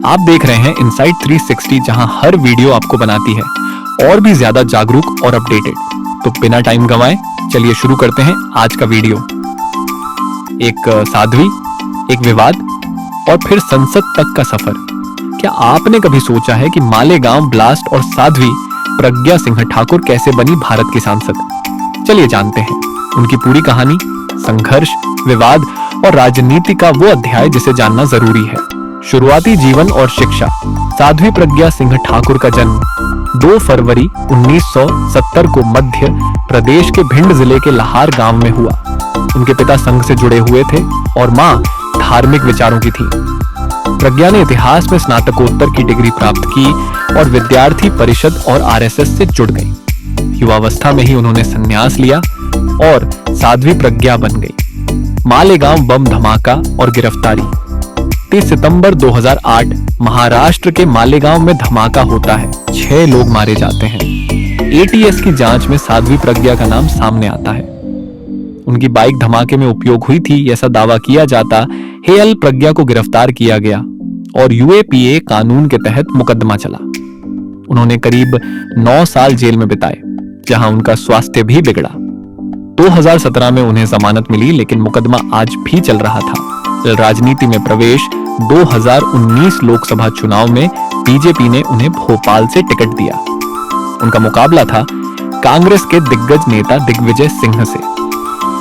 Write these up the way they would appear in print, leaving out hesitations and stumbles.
आप देख रहे हैं इनसाइट 360, जहां हर वीडियो आपको बनाती है और भी ज्यादा जागरूक और अपडेटेड। तो बिना टाइम गंवाए चलिए शुरू करते हैं आज का वीडियो। एक साध्वी, एक विवाद और फिर संसद तक का सफर। क्या आपने कभी सोचा है कि मालेगांव ब्लास्ट और साध्वी प्रज्ञा सिंह ठाकुर कैसे बनी भारत की सांसद? चलिए जानते हैं उनकी पूरी कहानी, संघर्ष, विवाद और राजनीति का वो अध्याय जिसे जानना जरूरी है। शुरुआती जीवन और शिक्षा। साध्वी प्रज्ञा सिंह ठाकुर का जन्म 2 फरवरी 1970 को मध्य प्रदेश के भिंड जिले के लाहार गांव में हुआ। उनके पिता संघ से जुड़े हुए थे और मां धार्मिक विचारों की थी। प्रज्ञा ने इतिहास में स्नातकोत्तर की डिग्री प्राप्त की और विद्यार्थी परिषद और आरएसएस से जुड़ गई। युवावस्था में ही उन्होंने संन्यास लिया और साध्वी प्रज्ञा बन गई। मालेगांव बम धमाका और गिरफ्तारी। 30 सितंबर 2008 महाराष्ट्र के मालेगांव में धमाका होता है, 6 लोग मारे जाते हैं। एटीएस की जांच में साध्वी प्रज्ञा का नाम सामने आता है। उनकी बाइक धमाके में उपयोग हुई थी, ऐसा दावा किया जाता। हेयल प्रज्ञा को गिरफ्तार किया गया और यूएपीए कानून के तहत मुकदमा चला। उन्होंने करीब 9 साल जेल में बिताए, जहां उनका स्वास्थ्य भी बिगड़ा। 2017 में उन्हें जमानत मिली, लेकिन मुकदमा आज भी चल रहा था। राजनीति में प्रवेश। 2019 लोकसभा चुनाव में बीजेपी ने उन्हें भोपाल से टिकट दिया। उनका मुकाबला था कांग्रेस के दिग्गज नेता दिग्विजय सिंह से।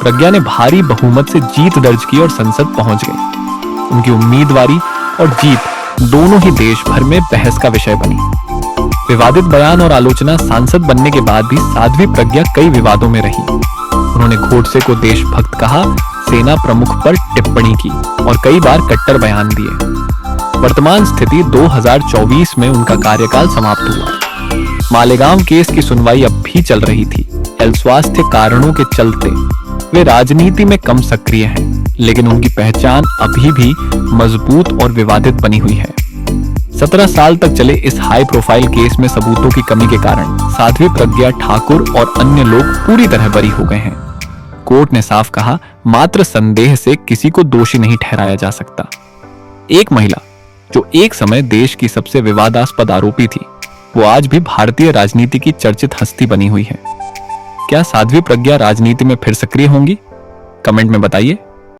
प्रज्ञा ने भारी बहुमत से जीत दर्ज की और संसद पहुंच गई। उनकी उम्मीदवारी और जीत दोनों ही देश भर में बहस का विषय बनी। विवादित बयान और आलोचना। सांसद बनने के बाद भी साध्वी प्रज्ञा कई विवादों में रही। उन्होंने गोडसे को देशभक्त कहा, सेना प्रमुख पर टिप्पणी की और कई बार कट्टर बयान दिए। वर्तमान स्थिति 2024 में उनका कार्यकाल समाप्त हुआ। मालेगांव केस की सुनवाई अब भी चल रही थी। स्वास्थ्य कारणों के चलते वे राजनीति में कम सक्रिय हैं, लेकिन उनकी पहचान अभी भी मजबूत और विवादित बनी हुई है। 17 साल तक चले इस हाई प्रोफाइल केस में सबूतों की कमी के कारण साध्वी प्रज्ञा ठाकुर और अन्य लोग पूरी तरह बरी हो गए हैं। कोर्ट ने साफ कहा, मात्र संदेह से किसी को दोषी नहीं ठहराया जा सकता। एक महिला जो एक समय देश की सबसे विवादास्पद आरोपी थी, वो आज भी भारतीय राजनीति की चर्चित हस्ती बनी हुई है। क्या साध्वी प्रज्ञा राजनीति में फिर सक्रिय होंगी? कमेंट में बताइए।